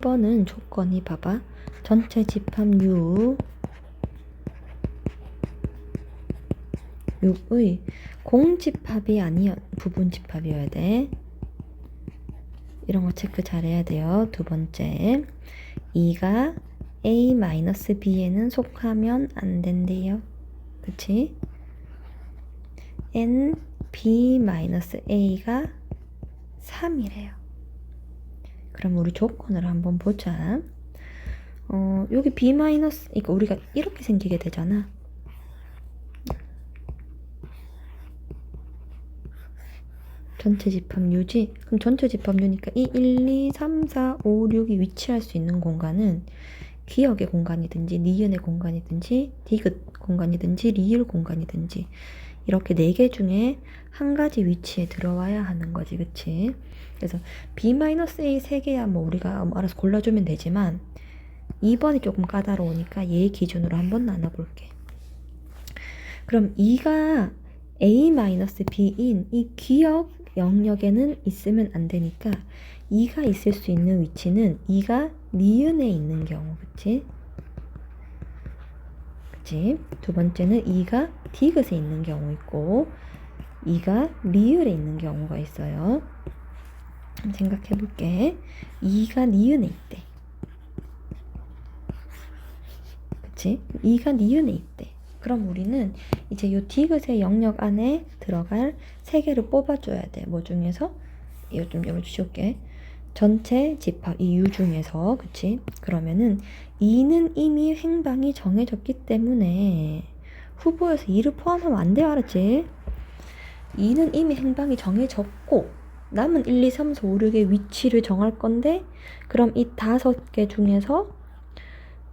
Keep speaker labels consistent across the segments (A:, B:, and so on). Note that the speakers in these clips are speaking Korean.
A: 6번은 조건이 봐봐. 전체 집합 6의 공집합이 아니야. 부분집합이어야 돼. 이런 거 체크 잘해야 돼요. 두 번째, 2가 a-b에는 속하면 안 된대요. 그치? n b-a가 3이래요. 그럼 우리 조건을 한번 보자. 여기 b-, 그러니까 우리가 이렇게 생기게 되잖아. 전체 집합 U지? 그럼 전체 집합 U니까 이 1, 2, 3, 4, 5, 6이 위치할 수 있는 공간은 기역의 공간이든지 니은의 공간이든지 디귿 공간이든지 리을 공간이든지 이렇게 4개 중에 한 가지 위치에 들어와야 하는 거지. 그치? 그래서 B-A 3개야 뭐 우리가 알아서 골라주면 되지만 2번이 조금 까다로우니까 얘 기준으로 한번 나눠볼게. 그럼 2가 A-B인 이 기역 영역에는 있으면 안 되니까 2가 있을 수 있는 위치는 2가 니은에 있는 경우. 그치? 그치? 두 번째는 2가 디귿에 있는 경우 있고 2가 리을에 있는 경우가 있어요. 생각해 볼게. 2가 니은에 있대. 그치? 2가 니은에 있대. 그럼 우리는 이제 요 디귿의 영역 안에 들어갈 3개를 뽑아줘야 돼. 뭐 중에서? 이거 좀 열어주실게. 전체 집합 이 U 중에서. 그치? 그러면은 2는 이미 행방이 정해졌기 때문에 후보에서 2를 포함하면 안 돼요. 알았지? 2는 이미 행방이 정해졌고 남은 1, 2, 3, 4, 5, 6의 위치를 정할 건데 그럼 이 5개 중에서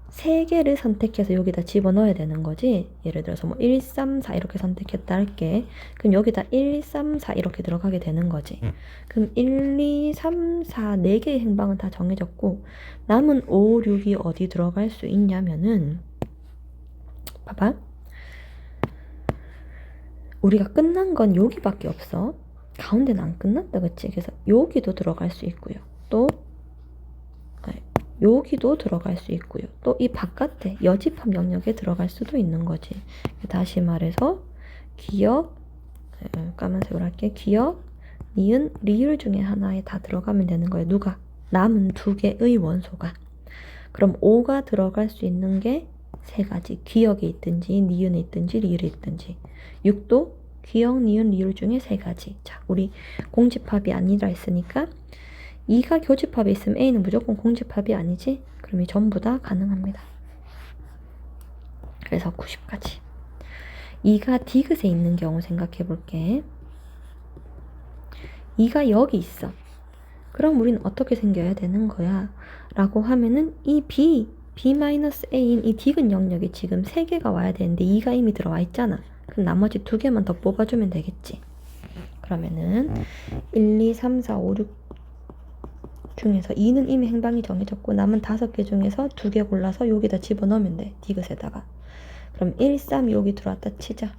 A: 3개를 선택해서 여기다 집어넣어야 되는 거지. 예를 들어서 뭐 1, 3, 4 이렇게 선택했다 할게. 그럼 여기다 1, 3, 4 이렇게 들어가게 되는 거지. 그럼 1, 2, 3, 4 4개의 행방은 다 정해졌고 남은 5, 6이 어디 들어갈 수 있냐면은 봐봐. 우리가 끝난 건 여기밖에 없어. 가운데는 안 끝났다. 그치? 그래서 여기도 들어갈 수 있고요. 또 여기도 들어갈 수 있고요. 또 이 바깥에 여집합 영역에 들어갈 수도 있는 거지. 다시 말해서 기역, 까만색으로 할게. 기역, 니은, 리을 중에 하나에 다 들어가면 되는 거예요. 누가? 남은 2개의 원소가. 그럼 5가 들어갈 수 있는 게 3가지. 기역에 있든지 니은에 있든지 리을에 있든지. 6도 기역, 니은, 리을 중에 3가지. 자, 우리 공집합이 아니라 했으니까 2가 교집합에 있으면 A는 무조건 공집합이 아니지? 그럼 이 전부 다 가능합니다. 그래서 90까지. 2가 디귿에 있는 경우 생각해 볼게. 2가 여기 있어. 그럼 우리는 어떻게 생겨야 되는 거야? 라고 하면은 이 B-A인 이 디귿 영역이 지금 3개가 와야 되는데 2가 이미 들어와 있잖아. 그럼 나머지 2개만 더 뽑아주면 되겠지. 그러면은 1, 2, 3, 4, 5, 6 중에서 2는 이미 행방이 정해졌고 남은 5개 중에서 2개 골라서 여기다 집어넣으면 돼. 디귿에다가. 그럼 1, 3 여기 들어왔다 치자.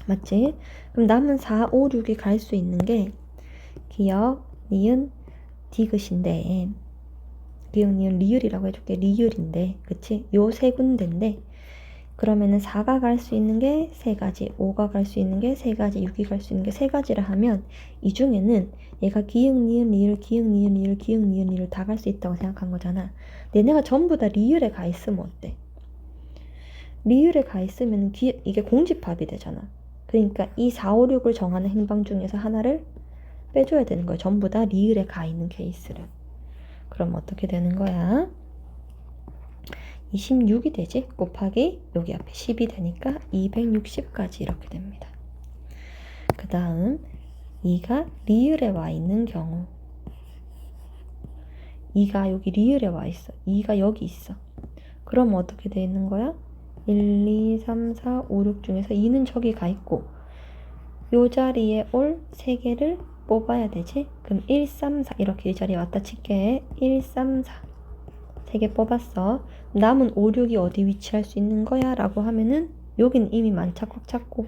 A: 맞지? 그럼 남은 4, 5, 6이 갈 수 있는 게 기역, 니은, 디귿인데 기역, 니은, 리을이라고 해줄게. 리을인데 그치? 요 3군데인데 그러면은 4가 갈 수 있는 게 3가지, 5가 갈 수 있는 게 3가지, 6이 갈 수 있는 게 3가지라 하면 이 중에는 얘가 기역, 니은, 리을, 기역, 니은, 리을, 기역, 니은, 리을 다 갈 수 있다고 생각한 거잖아. 얘네가 전부 다 리을에 가 있으면 어때? 리을에 가 있으면 이게 공집합이 되잖아. 그러니까 이 4, 5, 6을 정하는 행방 중에서 하나를 빼줘야 되는 거야. 전부 다 리을에 가 있는 케이스를. 그럼 어떻게 되는 거야? 26이 되지? 곱하기 여기 앞에 10이 되니까 260까지 이렇게 됩니다. 그 다음 2가 리을에 와 있는 경우 2가 여기 리을에 와 있어. 2가 여기 있어. 그럼 어떻게 돼 있는 거야? 1, 2, 3, 4, 5, 6 중에서 2는 저기 가 있고 요 자리에 올 3개를 뽑아야 되지? 그럼 1, 3, 4 이렇게 이 자리에 왔다 칠게. 1, 3, 4 3개 뽑았어. 남은 5, 6이 어디 위치할 수 있는 거야? 라고 하면은 여긴 이미 만차 꽉 찼고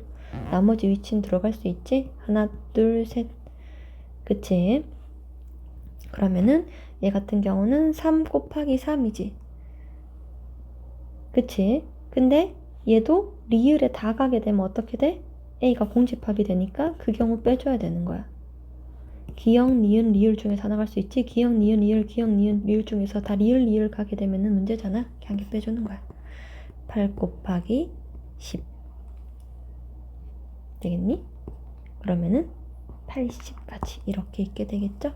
A: 나머지 위치는 들어갈 수 있지? 하나, 둘, 셋. 그치? 그러면은 얘 같은 경우는 3 곱하기 3이지. 그치? 근데 얘도 리을에 다 가게 되면 어떻게 돼? A가 공집합이 되니까 그 경우 빼줘야 되는 거야. 기역, 니은, 리을 중에서 하나 갈 수 있지? 기역, 니은, 리을, 기역, 니은, 리을 중에서 다 리을, 리을 가게 되면은 문제잖아. 이렇게 한 개 빼주는 거야. 8 곱하기 10 되겠니? 그러면은 80까지 이렇게 있게 되겠죠?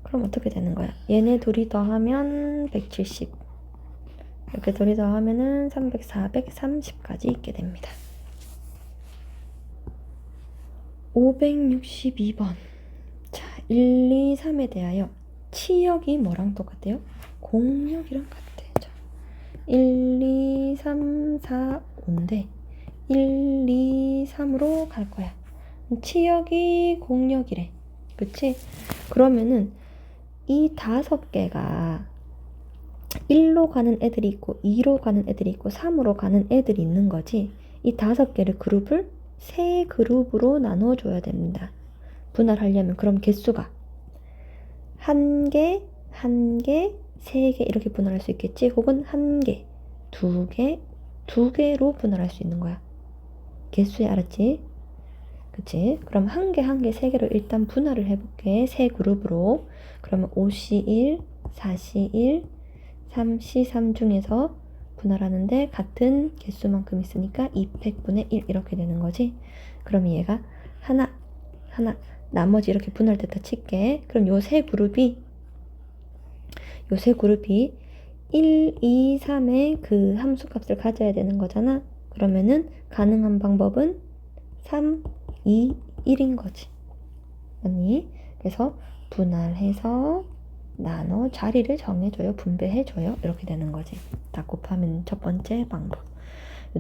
A: 그럼 어떻게 되는 거야? 얘네 둘이 더하면 170 이렇게 둘이 더하면은 300, 430까지 있게 됩니다. 562번. 자, 1, 2, 3에 대하여 치역이 뭐랑 똑같대요? 공역이랑 같대. 자, 1, 2, 3, 4, 5인데 1, 2, 3으로 갈 거야. 치역이 공역이래. 그치? 그러면은 이 5개가 1로 가는 애들이 있고 2로 가는 애들이 있고 3으로 가는 애들이 있는 거지. 이 5개를 그룹을 3그룹으로 나눠줘야 됩니다. 분할하려면. 그럼 개수가 1개, 1개, 3개 이렇게 분할할 수 있겠지. 혹은 1개, 2개, 2개로 분할할 수 있는 거야. 개수에 알았지? 그치? 그럼 1개, 1개, 3개로 일단 분할을 해볼게. 3그룹으로. 그러면 5C1, 4C1, 3C3 중에서 분할하는데 같은 개수만큼 있으니까 2팩분의 1 이렇게 되는 거지. 그럼 얘가 하나, 나머지 이렇게 분할됐다 칠게. 그럼 요 세 그룹이 1, 2, 3의 그 함수값을 가져야 되는 거잖아. 그러면은 가능한 방법은 3, 2, 1인 거지. 맞니? 그래서 분할해서 나눠 자리를 정해줘요. 분배해줘요. 이렇게 되는 거지. 다 곱하면 첫 번째 방법.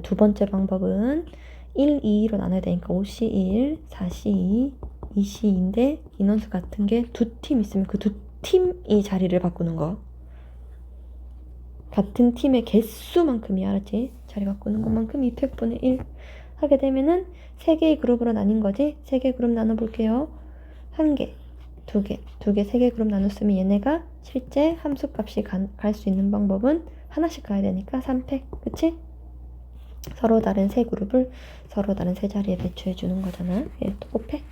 A: 두 번째 방법은 1, 2로 나눠야 되니까 5C1, 4C2, 2C2인데 인원수 같은 게 두 팀 있으면 그 두 팀이 자리를 바꾸는 거. 같은 팀의 개수만큼이 알았지? 자리 바꾸는 것만큼 2팩분의 1 하게 되면은 3개의 그룹으로 나뉜 거지? 3개 그룹 나눠볼게요. 1개, 2개, 3개 그룹 나눴으면 얘네가 실제 함수값이 갈 수 있는 방법은 하나씩 가야 되니까 3팩, 그치? 서로 다른 세 그룹을 서로 다른 세 자리에 배치해 주는 거잖아. 얘 또 곱해.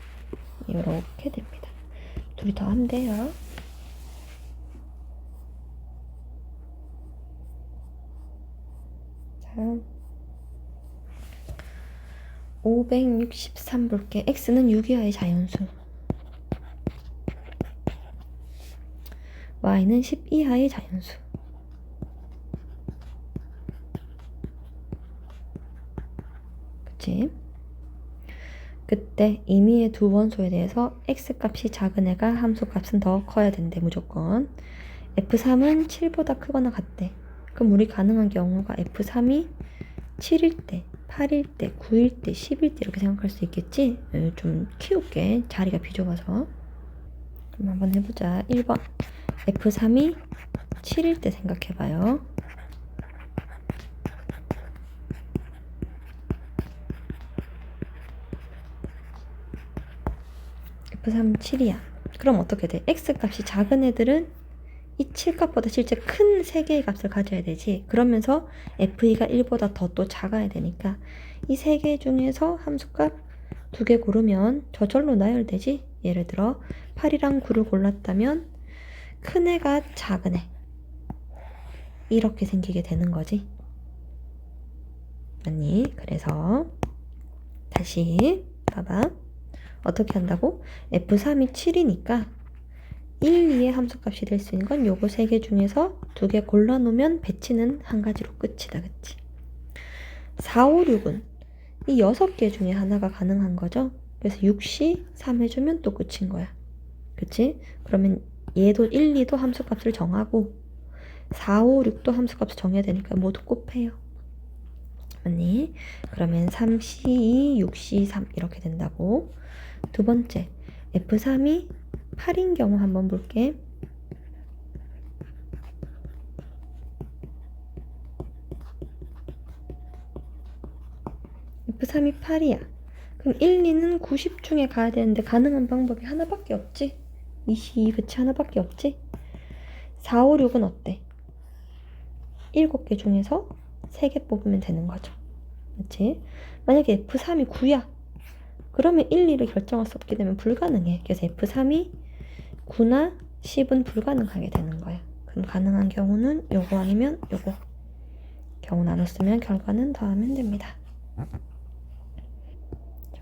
A: 이렇게 됩니다. 둘이 더 하면 돼요. 자, 563 볼게. x는 6 이하의 자연수, y는 10 이하의 자연수. 그치? 그때 임의의 두 원소에 대해서 x값이 작은 애가 함수값은 더 커야 된대. 무조건. F3은 7보다 크거나 같대. 그럼 우리 가능한 경우가 F3이 7일 때, 8일 때, 9일 때, 10일 때 이렇게 생각할 수 있겠지? 좀 키울게. 자리가 비좁아서. 그럼 한번 해보자. 1번. F3이 7일 때 생각해봐요. F3은 7이야. 그럼 어떻게 돼? X값이 작은 애들은 이 7값보다 실제 큰 3개의 값을 가져야 되지. 그러면서 F2가 1보다 더 또 작아야 되니까 이 3개 중에서 함수값 2개 고르면 저절로 나열되지. 예를 들어 8이랑 9를 골랐다면 큰 애가 작은 애 이렇게 생기게 되는 거지. 맞니? 그래서 다시 봐봐. 어떻게 한다고? F3이 7이니까 1, 2의 함수값이 될 수 있는 건 요거 3개 중에서 2개 골라놓으면 배치는 한 가지로 끝이다. 그치? 4, 5, 6은 이 6개 중에 하나가 가능한 거죠. 그래서 6시 3 해주면 또 끝인 거야. 그치? 그러면 얘도 1, 2도 함수값을 정하고 4, 5, 6도 함수값을 정해야 되니까 모두 곱해요. 맞니? 그러면 3C2, 6C3 이렇게 된다고. 두 번째, F3이 8인 경우 한번 볼게. F3이 8이야. 그럼 1, 2는 90 중에 가야 되는데 가능한 방법이 하나밖에 없지. 22 그치 하나밖에 없지? 4, 5, 6은 어때? 7개 중에서 3개 뽑으면 되는 거죠. 그치? 만약에 F3이 9야. 그러면 1, 2를 결정할 수 없게 되면 불가능해. 그래서 F3이 9나 10은 불가능하게 되는 거야. 그럼 가능한 경우는 요거 아니면 요거. 경우 나눴으면 결과는 더하면 됩니다.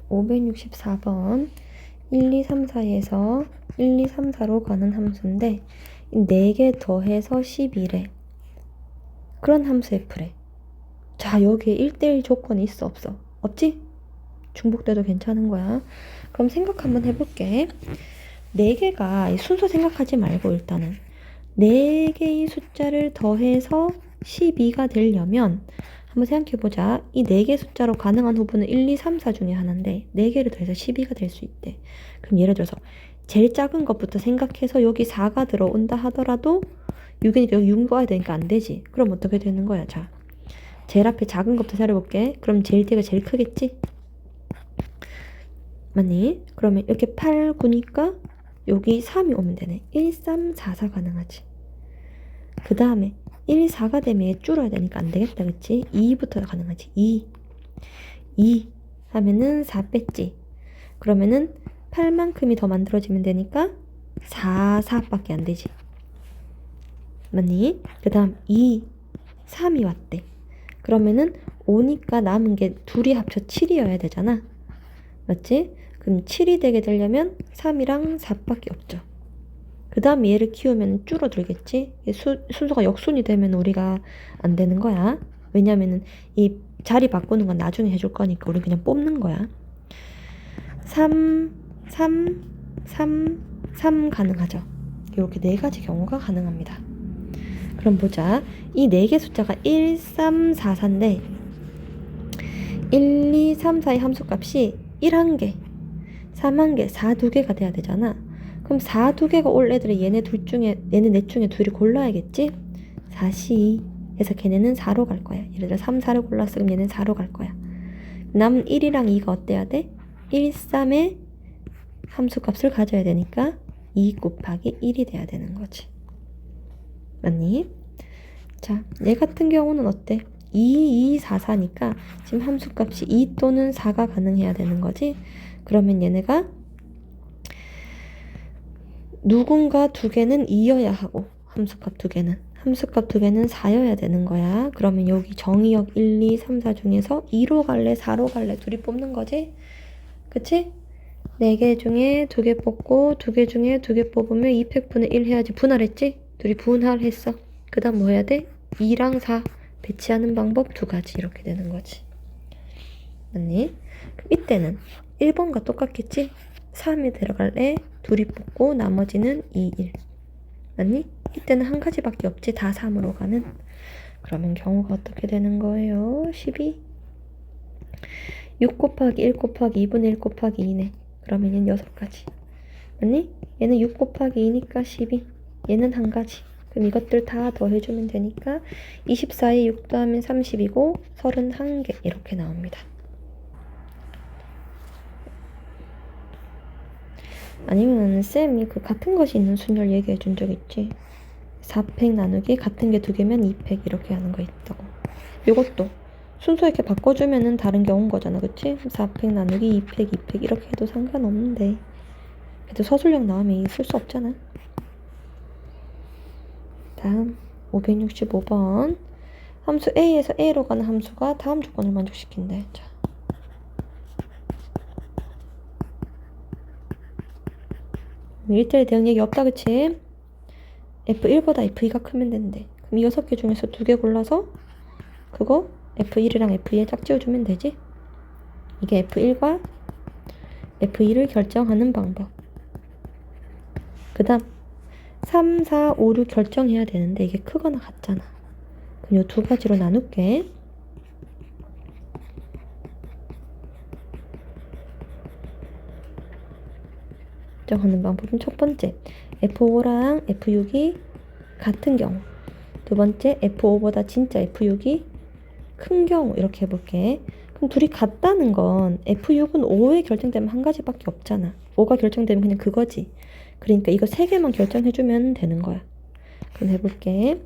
A: 564번 1, 2, 3, 4에서 1, 2, 3, 4로 가는 함수인데 4개 더해서 12래. 그런 함수 F래. 자, 여기에 1대1 조건이 있어 없어? 없지? 중복돼도 괜찮은 거야. 그럼 생각 한번 해볼게. 4개가 순서 생각하지 말고 일단은 4개의 숫자를 더해서 12가 되려면 한번 생각해보자. 이 4개 숫자로 가능한 후보는 1, 2, 3, 4 중에 하나인데 4개를 더해서 12가 될 수 있대. 그럼 예를 들어서 제일 작은 것부터 생각해서 여기 4가 들어온다 하더라도 6이니까 여기 6 와야 되니까 안 되지. 그럼 어떻게 되는 거야? 자, 제일 앞에 작은 것부터 살펴볼게. 그럼 제일 뒤가 제일 크겠지? 맞니? 그러면 이렇게 8, 9니까 여기 3이 오면 되네. 1, 3, 4, 4 가능하지. 그 다음에 1, 4가 되면 얘 줄어야 되니까 안 되겠다. 그치? 2부터 가능하지. 2 하면은 4 뺐지. 그러면은 8만큼이 더 만들어지면 되니까 4, 4밖에 안 되지. 맞니? 그 다음 2, 3이 왔대. 그러면은 5니까 남은 게 둘이 합쳐 7이어야 되잖아. 맞지? 그럼 7이 되게 되려면 3이랑 4밖에 없죠. 그 다음 얘를 키우면 줄어들겠지? 순서가 역순이 되면 우리가 안 되는 거야. 왜냐면은 이 자리 바꾸는 건 나중에 해줄 거니까 우리 그냥 뽑는 거야. 3, 3, 3, 3 가능하죠. 이렇게 4가지 경우가 가능합니다. 그럼 보자. 이 4개 숫자가 1, 3, 4, 4인데 1, 2, 3, 4의 함수값이 1, 1개, 3, 1개, 4, 2개가 돼야 되잖아. 그럼 4, 2개가 올 애들이 얘네 넷 중에 둘이 골라야겠지? 4, 4 해서 걔네는 4로 갈 거야. 예를 들어 3, 4를 골랐어. 그럼 얘는 4로 갈 거야. 남은 1이랑 2가 어때야 돼? 1, 3의 함수값을 가져야 되니까 2 곱하기 1이 돼야 되는 거지. 맞니? 자, 얘 같은 경우는 어때? 2, 2, 4, 4니까 지금 함수값이 2 또는 4가 가능해야 되는 거지. 그러면 얘네가 누군가 2개는 2여야 하고 함수값 2개는 4여야 되는 거야. 그러면 여기 정의역 1, 2, 3, 4 중에서 2로 갈래 4로 갈래 둘이 뽑는 거지. 그치? 4개 중에 2개 뽑고 2개 중에 2개 뽑으면 2팩분의 1 해야지. 분할했지? 둘이 분할했어. 그 다음 뭐 해야 돼? 2랑 4 배치하는 방법 2가지 이렇게 되는 거지. 맞니? 그럼 이때는 1번과 똑같겠지? 3에 들어갈래? 둘이 뽑고 나머지는 2, 1. 맞니? 이때는 한 가지밖에 없지. 다 3으로 가는. 그러면 경우가 어떻게 되는 거예요? 12. 6 곱하기 1 곱하기 2분의 1 곱하기 2네. 그러면 얘는 6가지. 맞니? 얘는 6 곱하기 2니까 12. 얘는 한 가지. 그럼 이것들 다 더해주면 되니까 24에 6 더하면 30이고 31개 이렇게 나옵니다. 아니면 쌤이 그 같은 것이 있는 순열 얘기해 준 적 있지? 4팩 나누기 같은 게 2개면 2팩 이렇게 하는 거 있다고. 이것도 순서 이렇게 바꿔주면은 다른 게 온 거잖아. 그치? 4팩 나누기 2팩 2팩 이렇게 해도 상관없는데 그래도 서술형 나오면 쓸 수 없잖아. 다음 565번 함수 A에서 A로 가는 함수가 다음 조건을 만족시킨대. 자. 일대일 대응력이 없다 그치? F1보다 F2가 크면 된대. 그럼 이 6개 중에서 2개 골라서 그거 F1이랑 F2에 짝지어주면 되지? 이게 F1과 F2를 결정하는 방법. 그 다음 3, 4, 5, 6 결정해야 되는데 이게 크거나 같잖아. 그럼 이 2가지로 나눌게. 결정하는 방법은 첫 번째 F5랑 F6이 같은 경우, 두 번째 F5보다 진짜 F6이 큰 경우 이렇게 해볼게. 그럼 둘이 같다는 건 F6은 5에 결정되면 한 가지밖에 없잖아. 5가 결정되면 그냥 그거지. 그러니까 이거 3개만 결정해주면 되는 거야. 그럼 해볼게.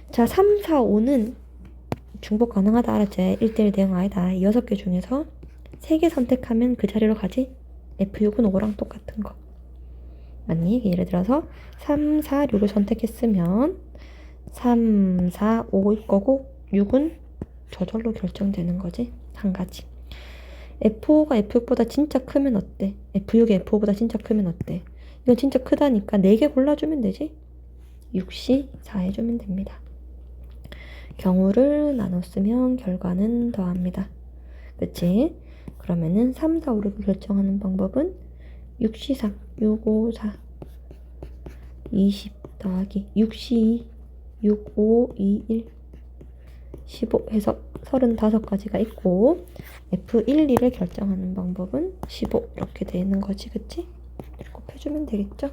A: 자, 3, 4, 5는 중복 가능하다, 알았지? 1대1 대응 아니다. 6개 중에서 3개 선택하면 그 자리로 가지? F6은 5랑 똑같은 거. 맞니? 예를 들어서 3, 4, 6을 선택했으면 3, 4, 5일 거고 6은 저절로 결정되는 거지. 한 가지. F5가 F6보다 진짜 크면 어때? F6이 F5보다 진짜 크면 어때? 이건 진짜 크다니까 4개 골라주면 되지? 6시 4 해주면 됩니다. 경우를 나눠 쓰면 결과는 더합니다. 그치? 그러면은 3, 4, 5, 6을 결정하는 방법은 6시 3, 6, 5, 4, 20 더하기 6시 2, 6, 5, 2, 1, 15 해서 35가지가 있고 F1, 2를 결정하는 방법은 15 이렇게 되는 거지, 그치? 곱해주면 되겠죠?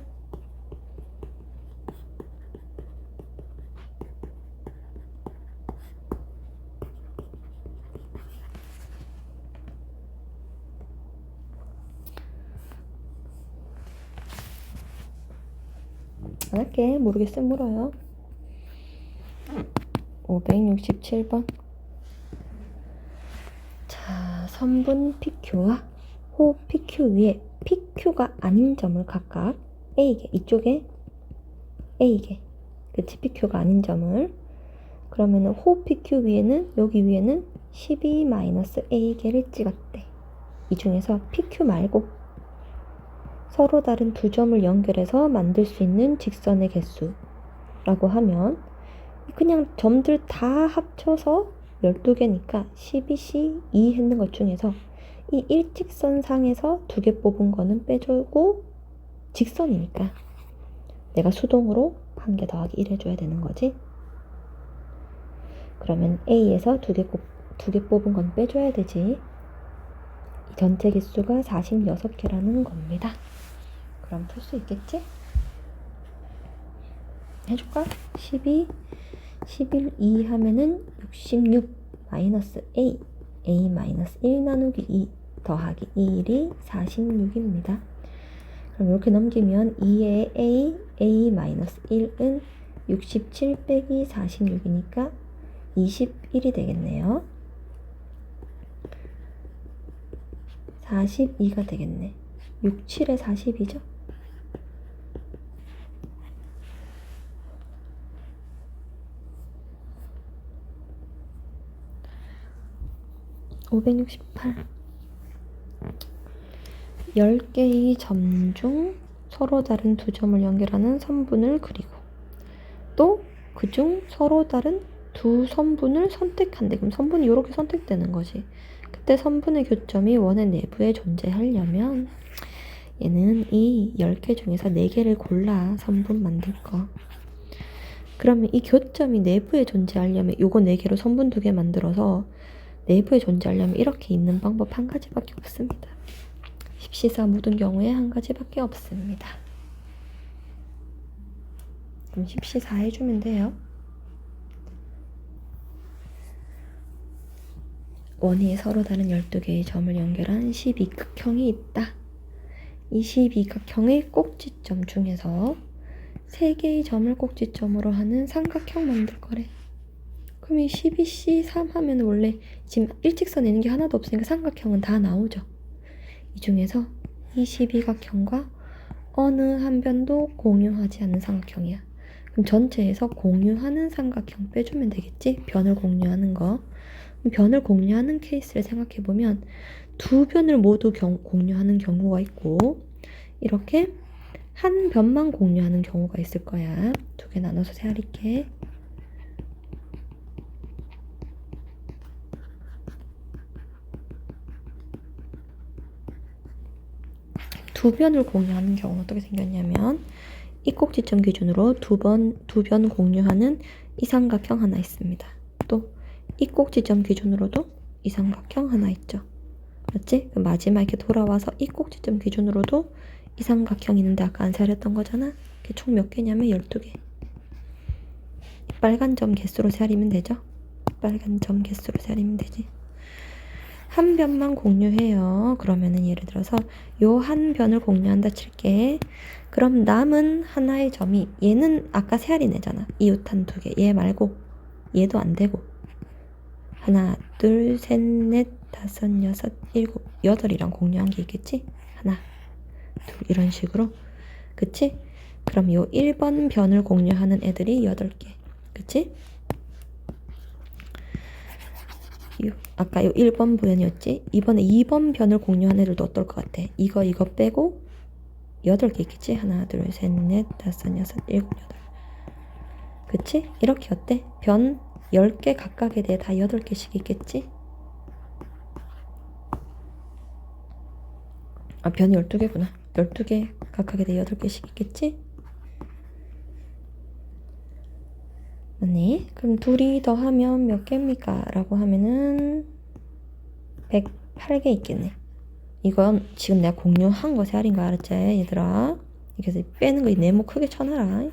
A: 안 할게. 모르겠으면 물어요. 567번. 자, 선분 PQ와 호 PQ 위에 PQ가 아닌 점을 각각 A개, 이쪽에 A개, 그치? PQ가 아닌 점을. 그러면은 호 PQ 위에는, 여기 위에는 12-A개를 찍었대. 이 중에서 PQ 말고 서로 다른 두 점을 연결해서 만들 수 있는 직선의 개수라고 하면 그냥 점들 다 합쳐서 12개니까 12C 2 했는 것 중에서 이 일직선상에서 2개 뽑은 거는 빼주고 직선이니까 내가 수동으로 1개 더하기 1 해줘야 되는 거지. 그러면 A에서 2개 뽑은 건 빼줘야 되지. 이 전체 개수가 46개라는 겁니다. 그럼 풀 수 있겠지? 해줄까? 12, 11, 2 하면은 66 마이너스 A, A 마이너스 1 나누기 2 더하기 1이 46입니다. 그럼 이렇게 넘기면 2의 A, A 마이너스 1은 67 빼기 46이니까 21이 되겠네요. 42가 되겠네. 67에 40이죠? 568. 10개의 점 중 서로 다른 두 점을 연결하는 선분을 그리고 또 그중 서로 다른 두 선분을 선택한대. 그럼 선분이 이렇게 선택되는 거지. 그때 선분의 교점이 원의 내부에 존재하려면 얘는 이 10개 중에서 4개를 골라 선분 만들 거. 그러면 이 교점이 내부에 존재하려면 요거 4개로 선분 2개 만들어서 내부에 존재하려면 이렇게 있는 방법 한 가지밖에 없습니다. 십시사 모든 경우에 한 가지밖에 없습니다. 그럼 십시사 해주면 돼요. 원이 서로 다른 12개의 점을 연결한 12극형이 있다. 이 12극형의 꼭지점 중에서 3개의 점을 꼭지점으로 하는 삼각형 만들 거래. 그럼 이 12C3 하면 원래 지금 일직선에 있는 게 하나도 없으니까 삼각형은 다 나오죠. 이 중에서 이 12각형과 어느 한 변도 공유하지 않는 삼각형이야. 그럼 전체에서 공유하는 삼각형 빼주면 되겠지? 변을 공유하는 거. 그럼 변을 공유하는 케이스를 생각해보면 두 변을 모두 공유하는 경우가 있고 이렇게 한 변만 공유하는 경우가 있을 거야. 2개 나눠서 세알릴게. 두 변을 공유하는 경우는 어떻게 생겼냐면 이 꼭지점 기준으로 두 변 공유하는 이 삼각형 하나 있습니다. 또 이 꼭지점 기준으로도 이 삼각형 하나 있죠. 맞지? 그럼 마지막 이렇게 돌아와서 이 꼭지점 기준으로도 이 삼각형 있는데 아까 안 세알렸던 거잖아. 이게 총 몇 개냐면 12개. 빨간 점 개수로 세알리면 되죠. 빨간 점 개수로 세알리면 되지. 한 변만 공유해요. 그러면은 예를 들어서 요 한 변을 공유한다 칠게. 그럼 남은 하나의 점이 얘는 아까 세알이 내잖아. 이웃한 두 개. 얘 말고 얘도 안 되고 하나, 둘, 셋, 넷, 다섯, 여섯, 일곱, 여덟이랑 공유한 게 있겠지? 하나, 둘 이런 식으로. 그치? 그럼 요 1번 변을 공유하는 애들이 8개. 그치? 아까 요 1번 변이었지? 이번에 2번 변을 공유한 애들도 어떨 것 같아? 이거 빼고 8개 있겠지? 하나, 둘, 셋, 넷, 다섯, 여섯, 일곱, 여덟. 그치? 이렇게 어때? 변 10개 각각에 대해 다 8개씩 있겠지? 아, 변이 12개구나. 12개 각각에 대해 8개씩 있겠지? 맞니? 그럼 둘이 더하면 몇 개입니까? 라고 하면은 108개 있겠네. 이건 지금 내가 공유한 거 세알인 거 알았지? 얘들아. 그래서 빼는 거 네모 크게 쳐놔라.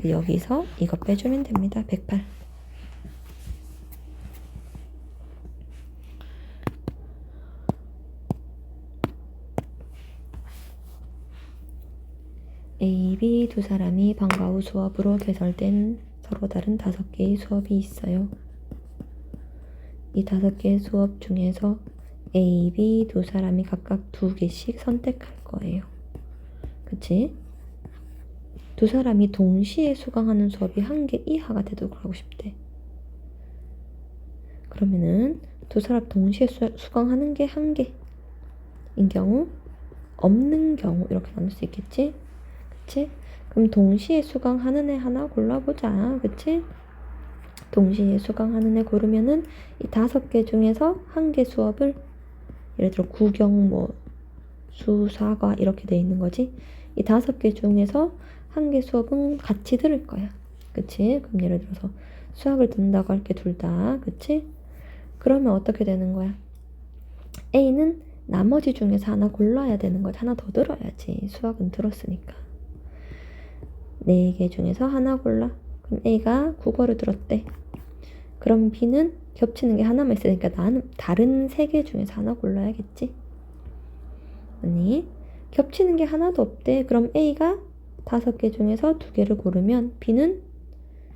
A: 여기서 이거 빼주면 됩니다. 108. A, B 두 사람이 방과 후 수업으로 개설된 서로 다른 5개의 수업이 있어요. 이 5개의 수업 중에서 A, B 두 사람이 각각 2개씩 선택할 거예요. 그치? 두 사람이 동시에 수강하는 수업이 1개 이하가 되도록 하고 싶대. 그러면은 두 사람 동시에 수강하는 게 1개인 경우, 없는 경우 이렇게 나눌 수 있겠지? 그치? 그럼 동시에 수강하는 애 하나 골라보자. 그치? 동시에 수강하는 애 고르면은 이 5개 중에서 1개 수업을 예를 들어 국영 수사과 이렇게 돼 있는 거지. 이 5개 중에서 1개 수업은 같이 들을 거야. 그치? 그럼 예를 들어서 수학을 듣는다고 할게 둘 다. 그치? 그러면 어떻게 되는 거야? A는 나머지 중에서 하나 골라야 되는 거지. 하나 더 들어야지. 수학은 들었으니까. 4개 중에서 하나 골라. 그럼 A가 국어를 들었대. 그럼 B는 겹치는 게 하나만 있으니까 나는 다른 3개 중에서 하나 골라야겠지. 아니, 겹치는 게 하나도 없대. 그럼 A가 5개 중에서 2개를 고르면 B는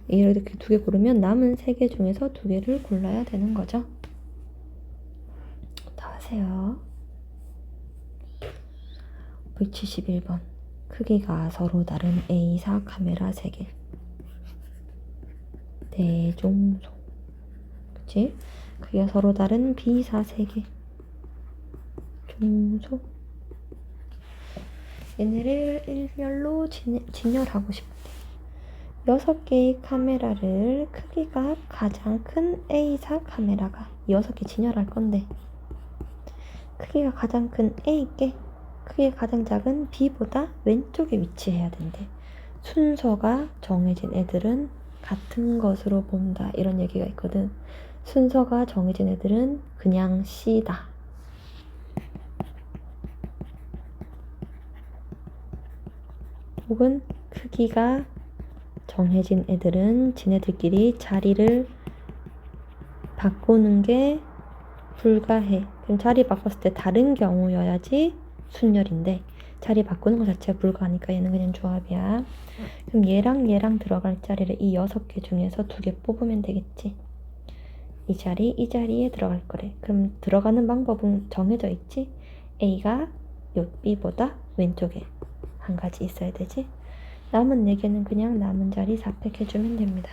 A: 이렇게 2개 고르면 남은 3개 중에서 2개를 골라야 되는 거죠. 다 하세요. 171번. 크기가 서로 다른 A사 카메라 3개. 대종소. 그치? 크기가 서로 다른 B사 3개. 종소. 얘네를 일렬로 진열하고 싶대. 6개의 카메라를 크기가 가장 큰 A사 카메라가 6개 진열할 건데 크기가 가장 큰 A께 크기가 가장 작은 B보다 왼쪽에 위치해야 된대. 순서가 정해진 애들은 같은 것으로 본다. 이런 얘기가 있거든. 순서가 정해진 애들은 그냥 C다. 혹은 크기가 정해진 애들은 지네들끼리 자리를 바꾸는 게 불가해. 그럼 자리 바꿨을 때 다른 경우여야지 순열인데 자리 바꾸는 것 자체가 불가하니까 얘는 그냥 조합이야. 그럼 얘랑 들어갈 자리를 이 6개 중에서 2개 뽑으면 되겠지. 이 자리에 들어갈 거래. 그럼 들어가는 방법은 정해져 있지. A가 요 B보다 왼쪽에 한 가지 있어야 되지. 남은 4개는 그냥 남은 자리 삽입해주면 됩니다.